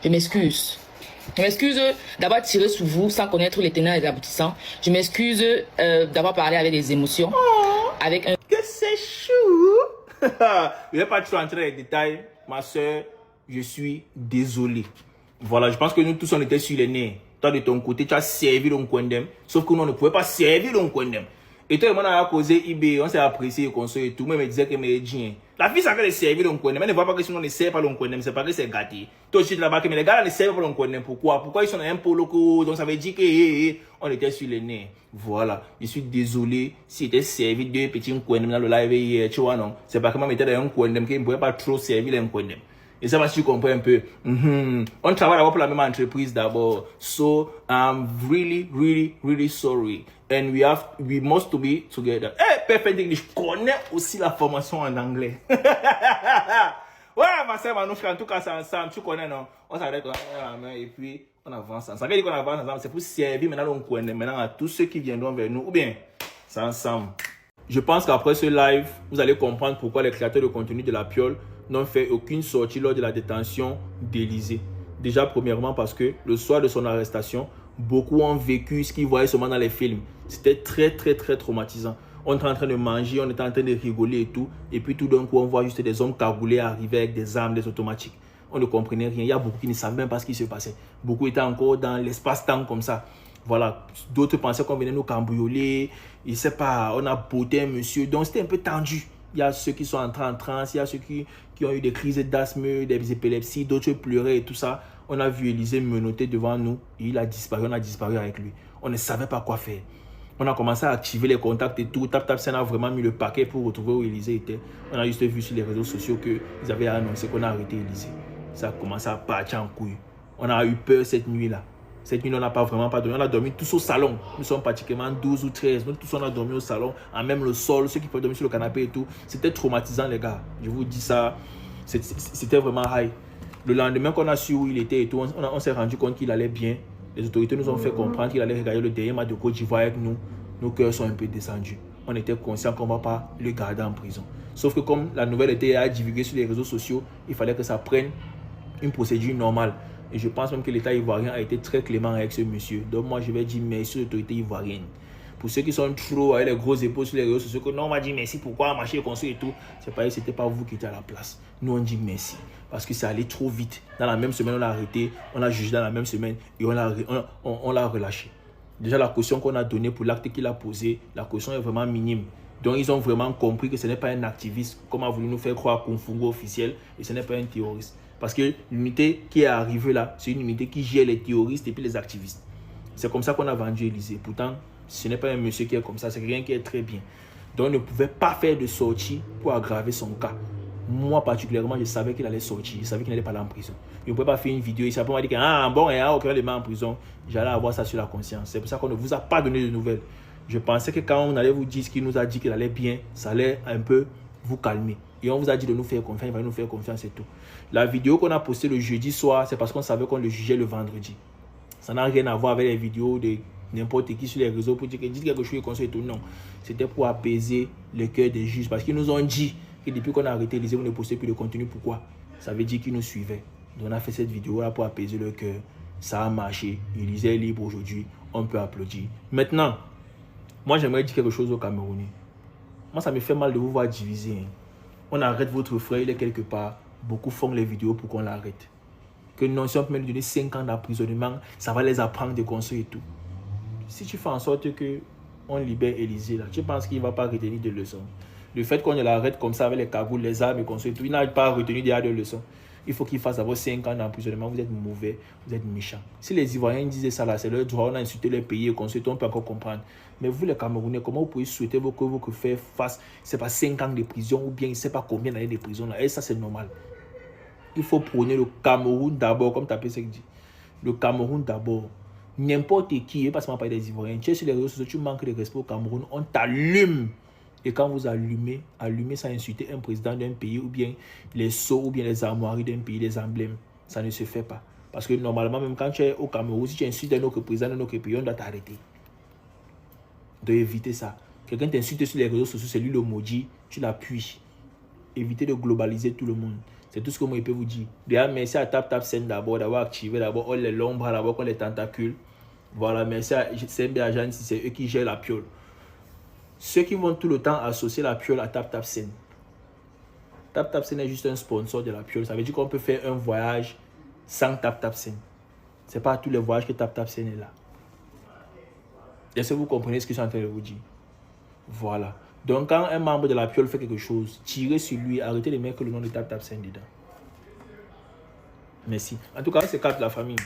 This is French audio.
Je m'excuse. Je m'excuse d'avoir tiré sur vous sans connaître les tenants et les aboutissants. Je m'excuse d'avoir parlé avec des émotions. Avec un... Que c'est chou. Je ne vais pas trop entrer dans les détails. Ma soeur, je suis désolé. Voilà, je pense que nous tous on était sur les nez. Toi de ton côté, tu as servi l'Onkwendem. Sauf que nous on ne pouvait pas servir l'Onkwendem. Et toi et moi on a causé IB, on s'est apprécié et consolé et tout. Moi je me disais que mes jeans. La fille ça de servir l'Onkwendem. Elle ne voit pas que sinon on ne sert pas l'Onkwendem. C'est pas que c'est gâté. Toi aussi là-bas que mais les gars là ne servent pas l'Onkwendem. Pourquoi ils sont dans un polo loco. Donc ça veut dire que on était sur les nez. Voilà. Je suis désolé si était servi deux petits Nkwendem dans le live hier. Tu vois non. C'est pas que moi m'étais dans un Nkwendem que je ne pouvais pas trop servir les Nkwendem. Et ça va si tu comprends un peu. On travaille d'abord pour la même entreprise d'abord. So I'm really sorry. And we must to be together. Perfect English. Je connais aussi la formation en anglais. Ouais, ma soeur, en tout cas, c'est ensemble. Tu connais, non? On s'arrête la main et puis on avance ensemble. Ça veut dire qu'on avance ensemble. C'est pour servir maintenant, on connaît maintenant à tous ceux qui viendront vers nous. Ou bien, c'est ensemble. Je pense qu'après ce live, vous allez comprendre pourquoi les créateurs de contenu de la Piole n'ont fait aucune sortie lors de la détention d'Élysée. Déjà, premièrement, parce que le soir de son arrestation, beaucoup ont vécu ce qu'ils voyaient seulement dans les films. C'était très traumatisant. On était en train de manger, on était en train de rigoler et tout. Et puis tout d'un coup, on voit juste des hommes cagoulés arriver avec des armes, des automatiques. On ne comprenait rien. Il y a beaucoup qui ne savaient même pas ce qui se passait. Beaucoup étaient encore dans l'espace-temps comme ça. Voilà, d'autres pensaient qu'on venait nous cambrioler. Je ne sais pas, on a botté un monsieur. Donc c'était un peu tendu. Il y a ceux qui sont entrés en transe, il y a ceux qui ont eu des crises d'asthme, des épilepsies, d'autres pleuraient et tout ça. On a vu Élysée menotté devant nous et il a disparu, on a disparu avec lui. On ne savait pas quoi faire. On a commencé à activer les contacts et tout. Tap a vraiment mis le paquet pour retrouver où Élysée était. On a juste vu sur les réseaux sociaux qu'ils avaient annoncé qu'on a arrêté Élysée. Ça a commencé à partir en couille. On a eu peur cette nuit-là. Cette nuit, on n'a pas vraiment pas dormi. On a dormi tous au salon. Nous sommes pratiquement 12 ou 13. Nous tous, on a dormi au salon, à même le sol, ceux qui peuvent dormir sur le canapé et tout. C'était traumatisant, les gars. Je vous dis ça. C'était vraiment high. Le lendemain qu'on a su où il était et tout, on s'est rendu compte qu'il allait bien. Les autorités nous ont fait comprendre qu'il allait regarder le dernier match de Côte d'Ivoire avec nous. Nos cœurs sont un peu descendus. On était conscients qu'on ne va pas le garder en prison. Sauf que comme la nouvelle était à divulguer sur les réseaux sociaux, il fallait que ça prenne une procédure normale. Et je pense même que l'État ivoirien a été très clément avec ce monsieur. Donc moi, je vais dire merci aux autorités ivoiriennes. Pour ceux qui sont trop avec les gros épaules sur les réseaux sociaux, que non, on m'a dit merci, pourquoi marcher comme ça et tout. C'est pareil, c'était pas vous qui étiez à la place. Nous, on dit merci. Parce que c'est allé trop vite. Dans la même semaine, on l'a arrêté. On l'a jugé dans la même semaine. Et on l'a relâché. Déjà, la caution qu'on a donnée pour l'acte qu'il a posé, la caution est vraiment minime. Donc, ils ont vraiment compris que ce n'est pas un activiste, comme a voulu nous faire croire Koufougou officiel, et ce n'est pas un terroriste. Parce que l'unité qui est arrivée là, c'est une unité qui gère les terroristes et puis les activistes. C'est comme ça qu'on a vendu Élysée. Pourtant, ce n'est pas un monsieur qui est comme ça, c'est quelqu'un qui est très bien. Donc, on ne pouvait pas faire de sortie pour aggraver son cas. Moi, particulièrement, je savais qu'il allait sortir. Je savais qu'il n'allait pas aller en prison. Je ne pouvais pas faire une vidéo ici. Après, on m'a dit que, bon, il y a aucun élément en prison. J'allais avoir ça sur la conscience. C'est pour ça qu'on ne vous a pas donné de nouvelles. Je pensais que quand on allait vous dire ce qu'il nous a dit qu'il allait bien, ça allait un peu vous calmer. Et on vous a dit de nous faire confiance, il va nous faire confiance et tout. La vidéo qu'on a postée le jeudi soir, c'est parce qu'on savait qu'on le jugeait le vendredi. Ça n'a rien à voir avec les vidéos de n'importe qui sur les réseaux pour dire que dites quelque chose et tout. Non, c'était pour apaiser le cœur des juges. Parce qu'ils nous ont dit que depuis qu'on a arrêté Élysée, on ne postait plus de contenu. Pourquoi? Ça veut dire qu'ils nous suivaient. Donc on a fait cette vidéo-là pour apaiser le cœur. Ça a marché. Élysée est libre aujourd'hui. On peut applaudir. Maintenant, moi j'aimerais dire quelque chose aux Camerounais. Moi ça me fait mal de vous voir diviser. On arrête votre frère, il est quelque part. Beaucoup font les vidéos pour qu'on l'arrête. Que non, si on peut lui donner 5 ans d'emprisonnement, ça va les apprendre de construire et tout. Si tu fais en sorte qu'on libère Élysée, là, tu penses qu'il ne va pas retenir de leçons. Le fait qu'on l'arrête comme ça avec les cagoules, les armes et construire tout, il n'a pas retenu des leçons. Il faut qu'il fasse d'abord 5 ans d'emprisonnement. Vous êtes mauvais, vous êtes méchant. Si les Ivoiriens disaient ça là, c'est leur droit, on a insulté les pays et construit, on peut encore comprendre. Mais vous les Camerounais, comment vous pouvez souhaiter que vous faire face, c'est pas 5 ans de prison ou bien je ne sais pas combien d'années de prison là. Et ça c'est normal. Il faut prôner le Cameroun d'abord, comme tu as dit. Le Cameroun d'abord. N'importe qui, et pas seulement parler des Ivoiriens, tu es sur les réseaux sociaux, tu manques de respect au Cameroun, on t'allume. Et quand vous allumez sans insulter un président d'un pays, ou bien les sceaux, ou bien les armoiries d'un pays, les emblèmes, ça ne se fait pas. Parce que normalement, même quand tu es au Cameroun, si tu insultes un autre président d'un autre pays, on doit t'arrêter. De éviter ça. Quelqu'un t'insulte sur les réseaux sociaux, c'est lui le maudit, tu l'appuies. Évitez de globaliser tout le monde. C'est tout ce que moi je peux vous dire. Déjà, merci à TapTapSend d'abord, d'avoir activé d'abord les longs bras, d'abord les tentacules. Voilà, merci à CMB Agency, c'est eux qui gèrent la piole. Ceux qui vont tout le temps associer la piole à TapTapSend. TapTapSend est juste un sponsor de la piole. Ça veut dire qu'on peut faire un voyage sans TapTapSend. Ce n'est pas tous les voyages que TapTapSend est là. Est-ce que vous comprenez ce que je suis en train de vous dire? Voilà. Donc, quand un membre de la piole fait quelque chose, tirez sur lui, arrêtez de mettre le nom de TapTapSend dedans. Merci. En tout cas, c'est 4 la famille.